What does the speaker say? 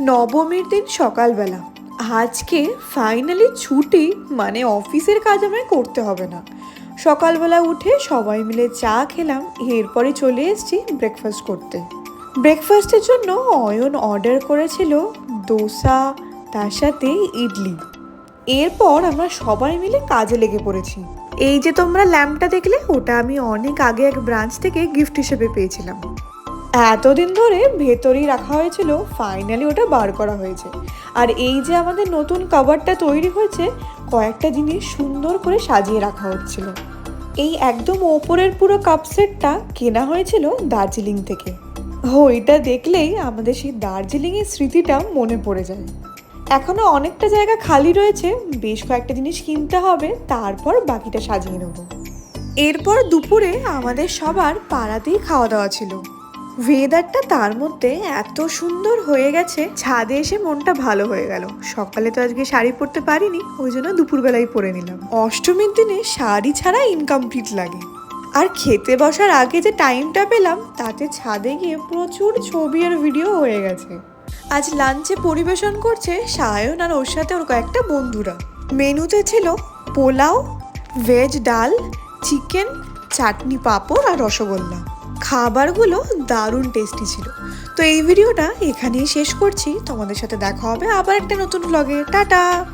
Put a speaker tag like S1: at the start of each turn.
S1: নবমীর দিন সকালবেলা আজকে ফাইনালি ছুটি, মানে অফিসের কাজ আমায় করতে হবে না। সকালবেলা উঠে সবাই মিলে চা খেলাম, এরপরে চলে এসেছি ব্রেকফাস্ট করতে। ব্রেকফাস্টের জন্য অয়ন অর্ডার করেছিল দোসা, তার সাথে ইডলি। এরপর আমরা সবাই মিলে কাজে লেগে পড়েছি। এই যে তোমরা ল্যাম্পটা দেখলে, ওটা আমি অনেক আগে এক ব্রাঞ্চ থেকে গিফট হিসেবে পেয়েছিলাম। এতদিন ধরে ভেতরেই রাখা হয়েছিল, ফাইনালি ওটা বার করা হয়েছে। আর এই যে আমাদের নতুন কভারটা তৈরি হয়েছে, কয়েকটা জিনিস সুন্দর করে সাজিয়ে রাখা হচ্ছিল। এই একদম ওপরের পুরো কাপ সেটটা কেনা হয়েছিল দার্জিলিং থেকে। ওইটা দেখলেই আমাদের সেই দার্জিলিংয়ের স্মৃতিটা মনে পড়ে যায়। এখনো অনেকটা জায়গা খালি রয়েছে, বেশ কয়েকটা জিনিস কিনতে হবে, তারপর বাকিটা সাজিয়ে নেব। এরপর দুপুরে আমাদের সবার পাড়াতেই খাওয়া দাওয়া ছিল। ওয়েদারটা তার মধ্যে এত সুন্দর হয়ে গেছে, ছাদে এসে মনটা ভালো হয়ে গেল। সকালে তো আজকে শাড়ি পরতে পারিনি, ওই জন্য দুপুরবেলায় পরে নিলাম। অষ্টমীর দিনে শাড়ি ছাড়া ইনকমপ্লিট লাগে। আর খেতে বসার আগে যে টাইমটা পেলাম, তাতে ছাদে গিয়ে প্রচুর ছবি আর ভিডিও হয়ে গেছে। আজ লাঞ্চে পরিবেশন করছে সায়ন আর ওর সাথে ওর কয়েকটা বন্ধুরা। মেনুতে ছিল পোলাও, ভেজ ডাল, চিকেন, চাটনি, পাঁপড় আর রসগোল্লা। খাবারগুলো দারুণ টেস্টি ছিল। তো এই ভিডিওটা এখানেই শেষ করছি। তোমাদের সাথে দেখা হবে আবার একটা নতুন ব্লগে। টাটা।